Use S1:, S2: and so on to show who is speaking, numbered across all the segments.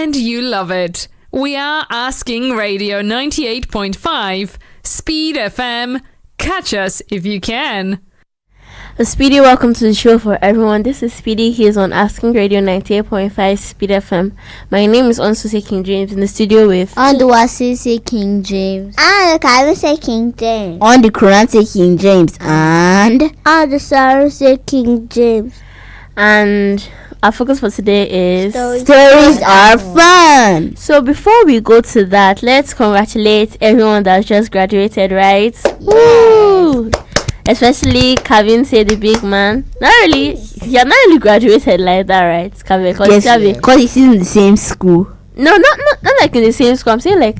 S1: And you love it. We are Asking Radio 98.5, Speed FM. Catch us if you can.
S2: Speedy, welcome to the show for everyone. This is Speedy. He is on Asking Radio 98.5 Speed FM. My name is AôndoSoose King-James in the studio with
S3: AôndoWasense King-James, AôndoKavense King-James,
S4: AôndoKuranse King-James, and
S3: AôndoSorunse King-James.
S2: And our focus for today is
S4: stories are fun.
S2: So before we go to that, let's congratulate everyone that just graduated, right? Woo! Especially Kavense, the big man. Not really, you're not really graduated like that, right, Kavin?
S4: Because he's in the same school.
S2: No, not like in the same school. I'm saying like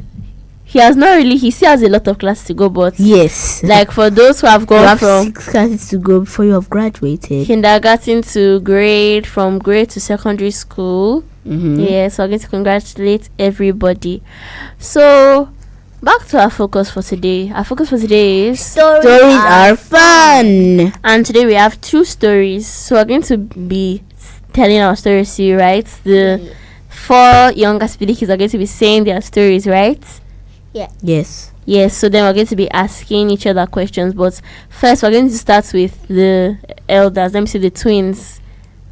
S2: he still has a lot of classes to go, but
S4: yes,
S2: like for those who have gone from
S4: 6 classes to go before you have graduated,
S2: kindergarten to grade, from grade to secondary school. Yes, so I'm going to congratulate everybody. So back to our focus for today. Our focus for today is
S4: stories are fun.
S2: And today we have 2 stories. So we're going to be telling our stories to you, right? The 4 younger Speedy kids are going to be saying their stories, right?
S3: Yeah.
S4: Yes.
S2: So then we're going to be asking each other questions. But first we're going to start with the elders. Let me see the twins.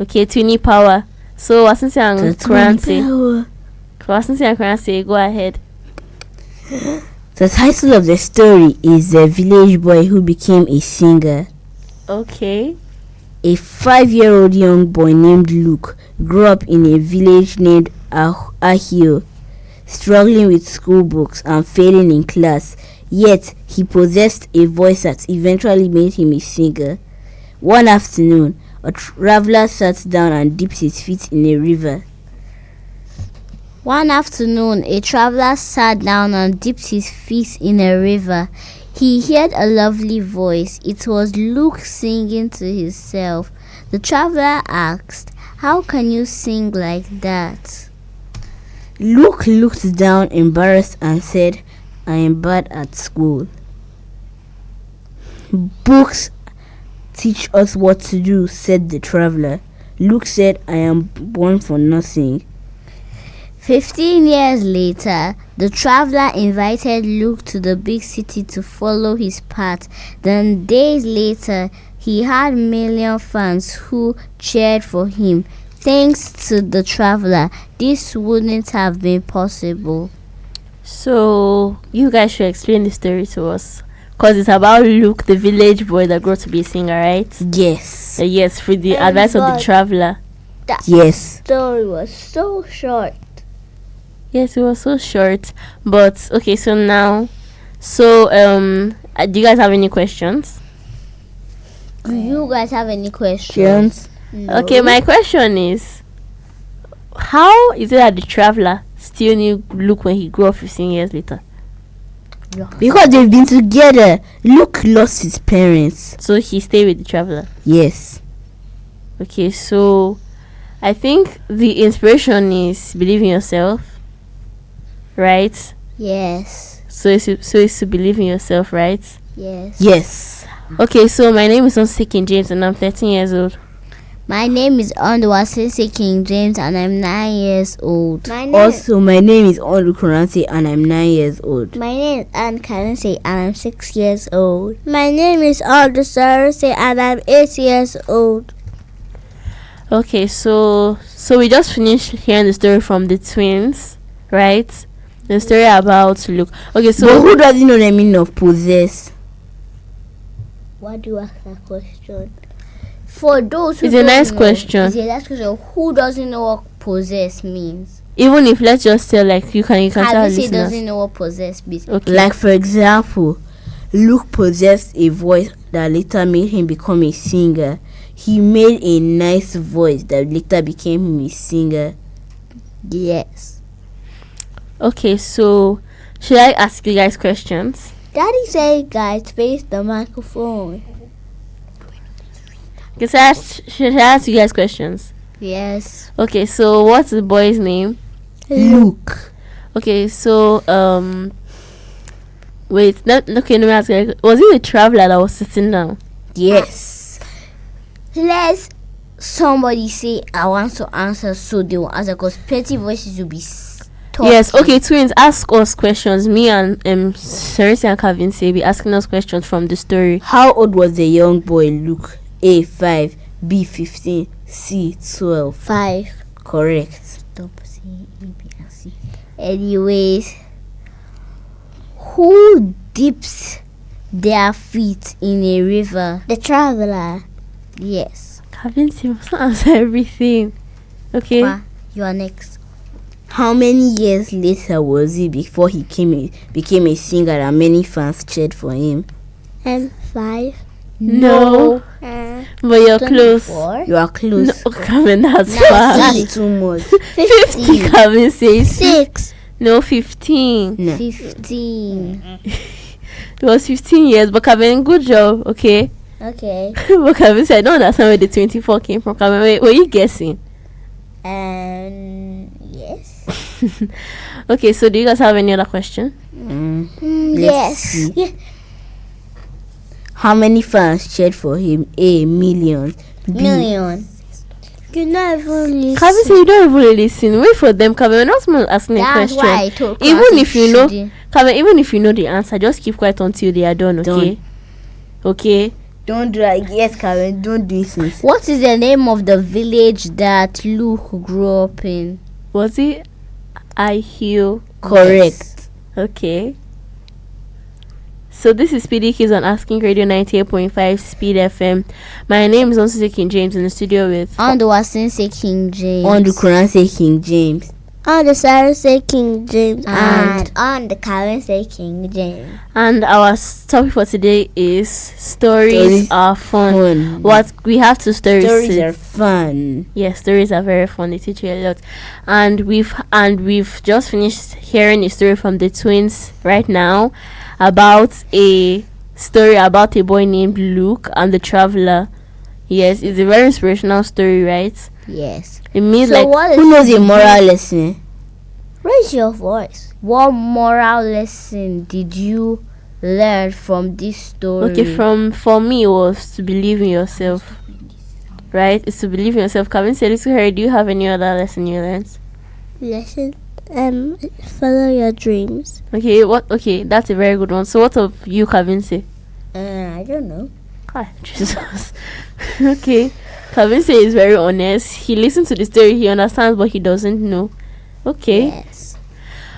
S2: Okay, Twinny Power. So Wasense and Kuranse, go ahead.
S4: The title of the story is The Village Boy Who Became a Singer.
S2: Okay.
S4: A 5-year-old young boy named Luke grew up in a village named Ahio, struggling with school books and failing in class. Yet he possessed a voice that eventually made him a singer. One afternoon, a traveler sat down and dipped his feet in a river.
S3: One afternoon, a traveler sat down and dipped his feet in a river. He heard a lovely voice. It was Luke singing to himself. The traveler asked, "How can you sing like that?"
S4: Luke looked down, embarrassed, and said, "I am bad at school. Books teach us what to do," said the traveler. Luke said, "I am born for nothing."
S3: 15 years later, the traveler invited Luke to the big city to follow his path. Then days later, he had million fans who cheered for him. Thanks to the traveler, this wouldn't have been possible.
S2: So you guys should explain the story to us, because it's about Luke, the village boy that grew to be a singer, right?
S4: Yes.
S2: Yes, for the advice of the traveler.
S4: Yes.
S3: Story was so short.
S2: Yes, it was so short. But okay, so now, do you guys have any questions?
S3: Do you guys have any questions?
S4: No.
S2: Okay, my question is, how is it that the traveler still knew Luke when he grew up 15 years later?
S4: Because they've been together. Luke lost his parents.
S2: So he stayed with the traveler.
S4: Yes.
S2: Okay, so I think the inspiration is believe in yourself, right?
S3: Yes.
S2: So it's to believe in yourself, right?
S3: Yes.
S4: Yes.
S2: Okay, so my name is AôndoSoose King-James and I'm 13 years old.
S3: My name is AôndoWasense King-James and I'm 9 years old.
S4: My name is AôndoKuranse and I'm 9 years old.
S3: My name is AôndoKavense and I'm 6 years old. My name is AôndoSorunse and I'm 8 years old.
S2: Okay, so we just finished hearing the story from the twins, right? The story about Luke. Okay, so
S4: but who doesn't know the meaning of possess?
S3: Why do you ask that question? For those who
S2: it's a nice question.
S3: It's a nice question. Who doesn't know what possess means?
S2: Even if, let's just say, like, you can tell listeners.
S3: Doesn't know what possess means.
S2: Okay.
S4: Like, for example, Luke possessed a voice that later made him become a singer. He made a nice voice that later became him a singer.
S3: Yes.
S2: Okay, so should I ask you guys questions?
S3: Daddy said, guys, face the microphone.
S2: Should I ask you guys questions?
S3: Yes.
S2: Okay, so what's the boy's name?
S4: Luke.
S2: Okay, so wait, let me ask you, was it the traveler that was sitting down?
S4: Yes.
S3: Let's somebody say I want to answer, so they will answer, because petty voices will be talking.
S2: Yes, okay, twins, ask us questions. Me and Cerise and Kavense be asking us questions from the story.
S4: How old was the young boy Luke? A 5, B 15, C 12.
S3: 5.
S4: Correct.
S3: Stop saying A, B, and C. Anyways, who dips their feet in a river?
S5: The traveler.
S3: Yes.
S2: Kavense must not answer everything. Okay.
S3: Ma, you are next.
S4: How many years later was he before he became a singer and many fans cheered for him?
S5: 5.
S2: No. But you're close.
S3: 24.
S4: You are close.
S2: No, Kaven, that's
S3: Now
S2: far.
S4: That's too much.
S2: 50, Kavense.
S5: 6.
S2: No, 15.
S4: No.
S3: 15.
S2: It was 15 years, but Kaven, good job, okay?
S3: Okay.
S2: But Kavense, I don't understand where the 24 came from. Kaven, wait, were you guessing?
S3: Yes.
S2: Okay, so do you guys have any other question?
S4: Let's
S5: Yes.
S4: see.
S3: Yeah.
S4: How many fans cheered for him? A million. B
S3: Million.
S5: You never listen.
S2: Kavense, you don't even listen. Wait for them, Kaven. We're not supposed to ask a
S3: That's
S2: question.
S3: why I told
S2: Even
S3: Classic
S2: if you know,
S3: shouldn't.
S2: Kaven, even if you know the answer, just keep quiet until they are done, okay?
S4: Done.
S2: Okay.
S4: Don't do that. Yes, Karen. Don't do this.
S3: What is the name of the village that Luke grew up in?
S2: Was it IHU?
S4: Correct.
S2: Okay. So this is SPEEDy KiDS on Asking Radio 98.5 Speed FM. My name is AôndoSoose King-James, in the studio with
S3: AôndoWasense King-James.
S4: AôndoKuranse King-James.
S5: AôndoSorunse King-James.
S3: And AôndoKavense King-James.
S2: And our topic for today is stories are fun. What we have two stories.
S4: Stories are fun.
S2: Yes, stories are very fun. They teach you a lot. And we've just finished hearing a story from the twins right now about a story about a boy named Luke and the traveler. Yes, it's a very inspirational story, right?
S3: Yes.
S2: It means
S3: So
S2: like
S3: what is
S4: Who knows a moral lesson?
S5: Raise your voice.
S3: what moral lesson did you learn from this story?
S2: okay, for me it was to believe in yourself. Right? It's to believe in yourself. Kavense, Little Harry, do you have any other lesson you learned?
S5: Listen. Follow your dreams.
S2: Okay, that's a very good one. So what of you, Kavense?
S3: I don't know.
S2: Ah, Jesus. Okay. Kavense is very honest. He listens to the story, he understands, but he doesn't know. Okay.
S3: Yes.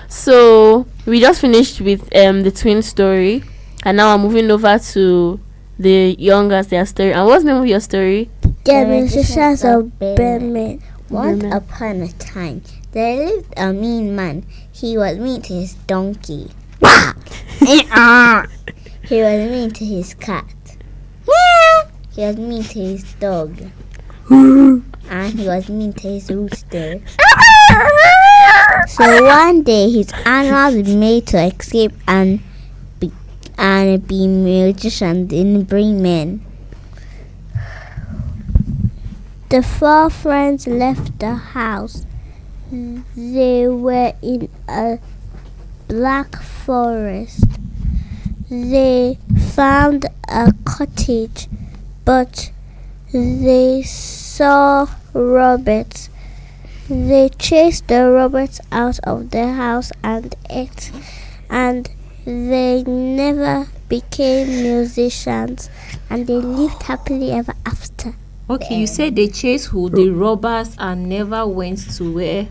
S2: So we just finished with the twin story, and now I'm moving over to the youngest their story. And what's the name of your story?
S5: The musicians of Birmingham.
S3: Once upon a time, there lived a mean man. He was mean to his donkey. He was mean to his cat. He was mean to his dog. And he was mean to his rooster. So one day his animals were made to escape and be magicians in Bremen.
S5: The 4 friends left the house. They were in a black forest. They found a cottage, but they saw robots. They chased the robots out of the house and ate, and they never became musicians, and they lived happily ever after.
S6: Okay, you said they chased who? The robbers and never went to where?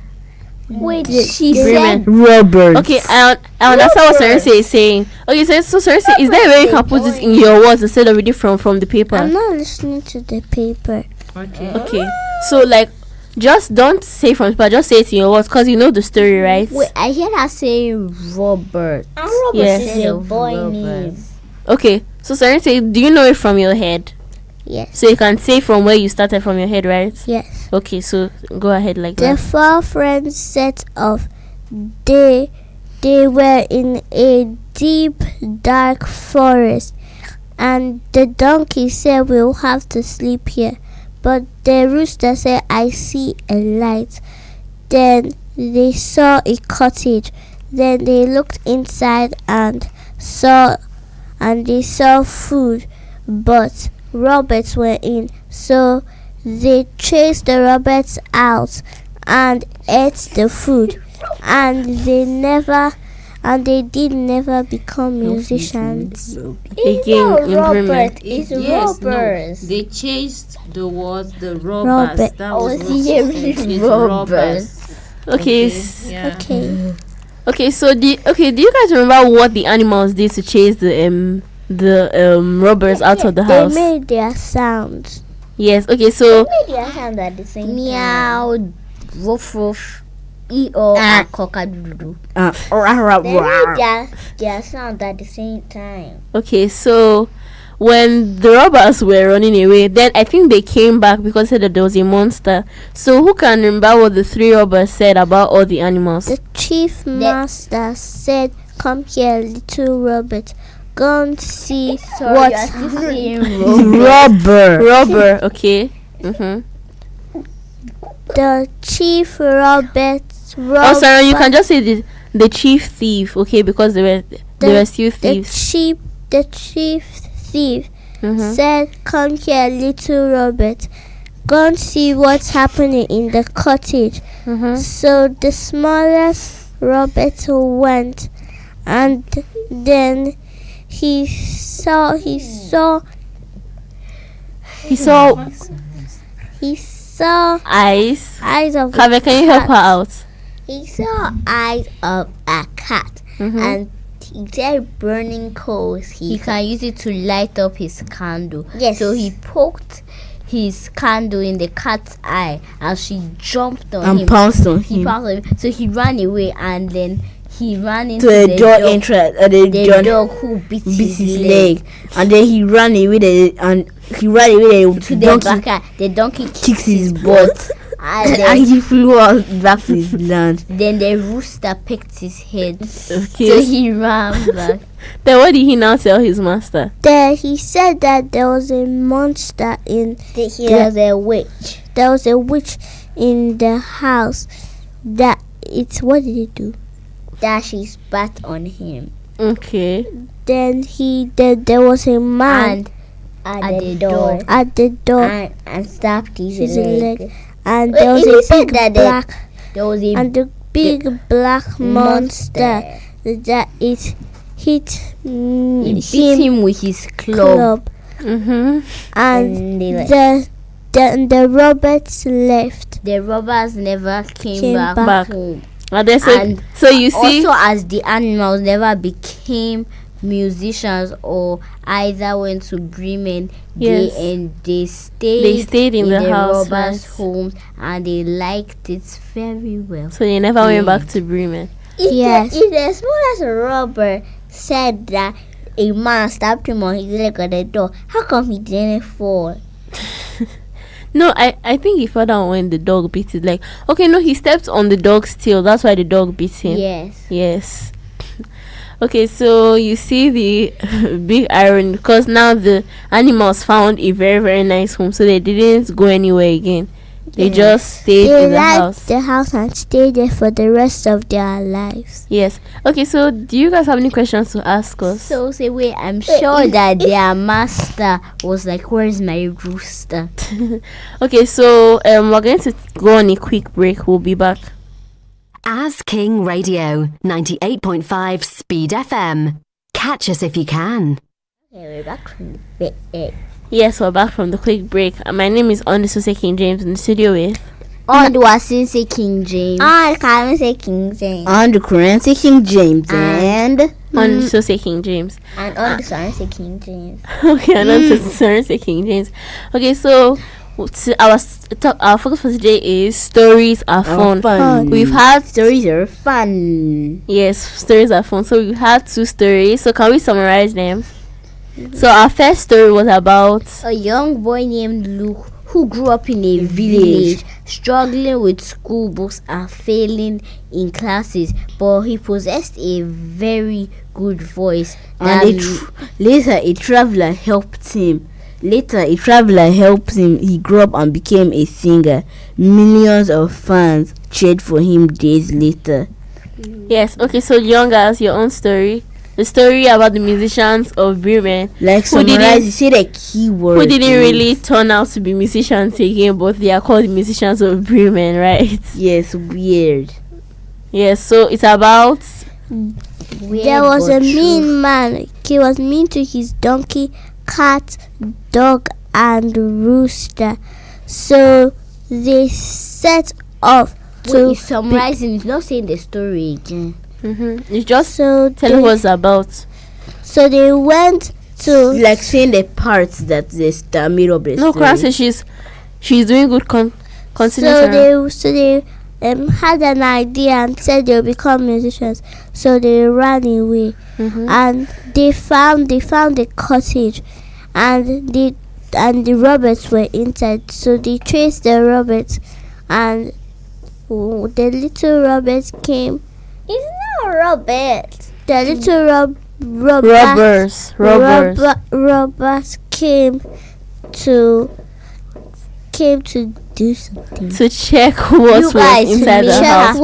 S5: Wait, she
S2: Bremen.
S5: said
S4: Roberts.
S2: Okay, I understand what Cerise is saying. Okay, so Cerise, is there a way you can put this in your words instead of reading from the paper?
S5: I'm not listening to the paper.
S2: Okay, so like, just don't say from paper, just say it in your words, because you know the story, right?
S3: Wait, I hear her say Robert.
S2: Yes.
S3: Instead of Robert.
S2: Okay, so Cerise, do you know it from your head?
S5: Yes.
S2: So you can say from where you started from your head, right?
S5: Yes.
S2: Okay, so go ahead like
S5: The
S2: that.
S5: 4 friends set off. They were in a deep, dark forest, and the donkey said, "We'll have to sleep here." But the rooster said, "I see a light." Then they saw a cottage. Then they looked inside and they saw food, but robots were in, so they chased the robbers out and ate the food, and they did never become musicians.
S2: Again, improvement.
S3: It's
S6: Yes,
S3: robbers.
S6: no. They chased the robbers.
S5: Robber.
S6: That was what she
S3: yeah,
S6: said. It's
S3: robbers.
S2: Okay.
S6: Yeah.
S5: Okay.
S2: Okay. So do you guys remember what the animals did to chase the robbers out of the house?
S5: They made their sounds.
S2: Yes. Okay. So
S3: Their sound at the same meow, woof woof, e-o, and cock-a-doodle. They made their sound at the same time.
S2: okay. So when the robbers were running away, then I think they came back because they said that there was a monster. So who can remember what the 3 robbers said about all the animals?
S5: The chief master said, "Come here, little Robert. Go and see what."
S2: Robber. Okay.
S5: The chief Robert.
S2: Oh, sorry. You can just say the chief thief. Okay, because they were still
S5: The
S2: thieves.
S5: chief thief said, "Come here, little Robert. Go and see what's happening in the cottage." So the smallest Robert went, and then he saw
S2: Eyes.
S5: eyes of
S2: Kaveh, can you help her out?
S3: He saw eyes of a cat, and he said burning coals. He can use it to light up his candle.
S5: Yes.
S3: So he poked his candle in the cat's eye, and she jumped on
S4: And
S3: him.
S4: pounced on
S3: He
S4: him.
S3: pounced on him. So he ran away, and then he ran into
S4: To
S3: the
S4: a door
S3: dog,
S4: entrance.
S3: the dog who beat
S4: his
S3: his
S4: leg. And then he ran away to
S3: to the
S4: donkey
S3: back. The donkey
S4: kicks his butt.
S3: and
S4: And
S3: then,
S4: he flew out back to his land.
S3: then the rooster picked his head. So
S2: Okay.
S3: he ran back.
S2: Then what did he now tell his master?
S5: there. He said that there was a monster in
S3: He was a witch.
S5: there was a witch in the house. That it's what did he do?
S3: That she spat on him.
S2: Okay.
S5: Then there was a man
S3: And at the door.
S5: at the door.
S3: And stabbed his
S5: His
S3: leg.
S5: leg. And
S3: Wait,
S5: there was
S3: he
S5: a
S3: said
S5: big
S3: that
S5: black
S3: There was a
S5: and the big black monster that it hit
S3: He beat
S5: him
S3: him with his club.
S2: Mm-hmm.
S5: and
S3: And they like,
S5: the robots left.
S3: the robbers never came
S5: Came
S3: back,
S2: back.
S3: home.
S2: And then
S3: And
S2: so you see,
S3: Also, as the animals never became musicians or either went to Bremen,
S2: Yes.
S3: they stayed
S2: in the house,
S3: robbers'
S2: yes.
S3: homes, and they liked it very well.
S2: so they never went back to Bremen.
S5: Yes.
S3: If the smallest robber said that a man stabbed him on his leg at the door, how come he didn't fall?
S2: No, I think he fell down when the dog beat his leg. Okay, no, he stepped on the dog's tail. That's why the dog beat him.
S3: Yes.
S2: Yes. Okay, so you see the big irony, because now the animals found a very, very nice home, so they didn't go anywhere again. They just stayed
S5: They
S2: in the
S5: liked
S2: house.
S5: the house and stayed there for the rest of their lives.
S2: Yes. Okay, so do you guys have any questions to ask us?
S3: So say wait, I'm sure that their master was like, "Where's my rooster?"
S2: Okay, so we're going to go on a quick break. We'll be back.
S7: As King Radio 98.5 Speed FM. Catch us if you can.
S3: Okay, we're back from the break.
S2: Yes, we're back from the quick break. My name is AôndoSoose King-James in the studio with
S3: AôndoWasense King-James. AôndoKavense King-James.
S4: AôndoKuranse King-James and
S2: AôndoSoose King-James.
S3: And AôndoSorunse King-James.
S2: Okay, AôndoSorunse King-James. Okay, so our focus for today is stories are fun. We've had
S4: stories are fun.
S2: Yes, stories are fun. So we had 2 stories. So can we summarize them? So our first story was about
S3: A young boy named Luke who grew up in a village, struggling with school books and failing in classes, but he possessed a very good voice.
S4: And later a traveler helped him. He grew up and became a singer. Millions of fans cheered for him days later.
S2: yes. Okay, so young girls, your own story. the story about the musicians of Bremen.
S4: Like summarize, you say the keyword.
S2: Who didn't really turn out to be musicians again, but they are called musicians of Bremen, right?
S4: Yes, weird.
S2: Yes, so it's about
S5: There was a mean man. He was mean to his donkey, cat, dog, and rooster. So they set off to
S3: It's summarizing. It's not saying the story again.
S2: it's just
S5: so
S2: telling us about.
S5: so they went to
S4: Like saying the parts that made up the
S2: No,
S4: story.
S2: Kuranse, she's doing good
S5: so they had an idea and said they'll become musicians. So they ran away and they found a cottage, and the robots were inside. So they traced the robots, and the little robots came. It's not a robot. The little robbers came to do something.
S2: to check what was inside the house.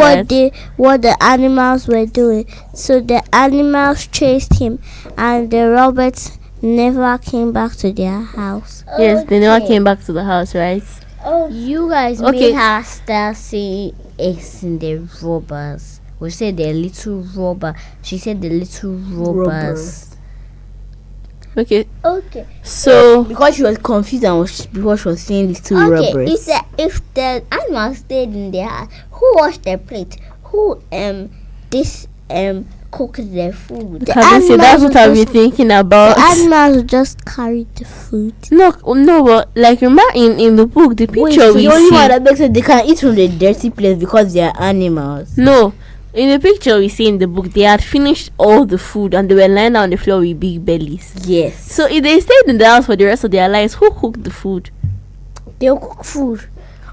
S5: What the animals were doing. So the animals chased him, and the robots never came back to their house.
S2: Yes, they never came back to the house, right?
S3: You guys
S2: Okay.
S3: made her start saying X in the robbers. We said the little robber. She said the little robbers.
S2: Okay,
S5: Okay.
S2: so
S4: Because she was confused and because she was saying these two
S3: Okay,
S4: robbers.
S3: if the animals stayed in their house, who washed the plate? Who cooked the food?
S2: Kavense, that's what I've been thinking about.
S5: The animals just carried the food.
S2: No, but like remember in the book, the picture we
S4: the only one
S2: see.
S4: that makes it they can eat from the dirty place because they are animals.
S2: No, in the picture we see in the book, they had finished all the food and they were lying down on the floor with big bellies.
S4: Yes.
S2: So if they stayed in the house for the rest of their lives, who cooked the food?
S3: They'll cook food.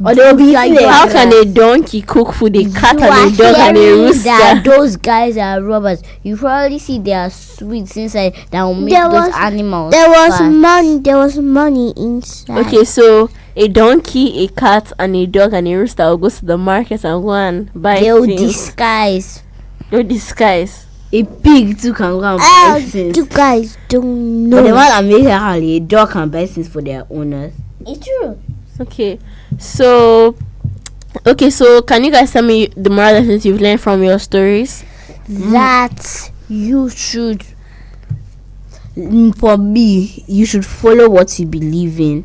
S4: Or they will be eating it.
S2: How can a donkey cook food? A cat and a dog and a rooster.
S3: That those guys are robbers. You probably see their sweets inside that will make
S5: There
S3: those
S5: was-
S3: animals.
S5: There was
S3: fat.
S5: money. There was money inside.
S2: Okay, so a donkey, a cat, and a dog and a rooster will go to the market and go and buy
S3: They'll
S2: things.
S3: disguise.
S2: They'll disguise.
S4: A pig too can go and buy things.
S5: You guys don't
S4: But the
S5: know.
S4: one that makes her a dog can buy things for their owners.
S3: It's true.
S2: Okay, so can you guys tell me the moral lessons you've learned from your stories?
S3: That you should.
S4: For me, you should follow what you believe in.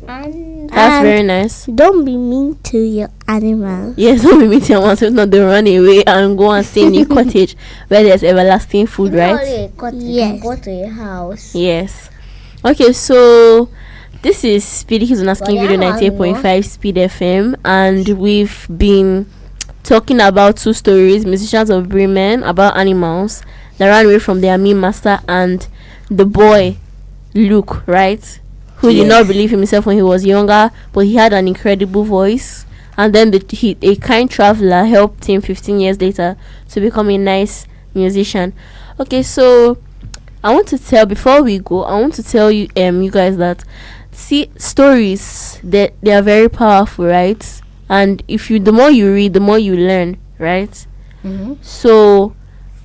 S2: That's very nice.
S5: Don't be mean to your animal.
S2: Yes, don't be meeting ones if not they run away and go and stay in a cottage where there's everlasting food, right?
S5: Yes.
S3: Go to your house.
S2: Yes. Okay, so this is SPEEDy KiDS on Asking
S3: But
S2: Video
S3: yeah,
S2: 98.5 Speed FM, and we've been talking about two stories, musicians of Bremen, about animals that ran away from their mean master, and the boy Luke, right? Who did not believe himself when he was younger, but he had an incredible voice. And then a kind traveler helped him 15 years later to become a nice musician. Okay, so before we go, I want to tell you you guys that stories that they are very powerful, right? And the more you read, the more you learn, right? So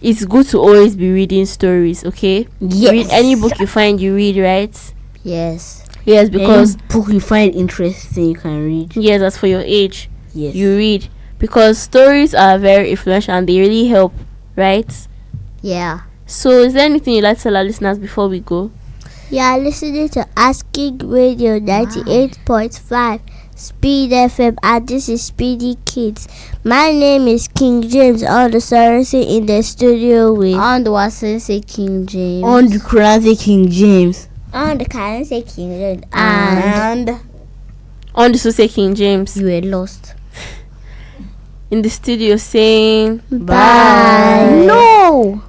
S2: it's good to always be reading stories, okay?
S4: Yes.
S2: Read any book you find, you read, right?
S3: Yes.
S2: Yes, because
S4: Any book you find interesting, you can read.
S2: yes, that's for your age.
S4: Yes.
S2: You read, because stories are very influential and they really help, right?
S3: Yeah.
S2: So is there anything you'd like to tell our listeners before we go?
S5: You are listening to Asking Radio 98.5 Speed FM, and this is SPEEDy KiDS. My name is King-James, AôndoSorunse, in the studio with
S3: AôndoWasense King-James.
S4: AôndoKuranse King-James.
S5: AôndoKavense King-James
S3: And
S2: AôndoSoose King-James
S3: you were lost.
S2: in the studio saying
S5: Bye.
S3: No.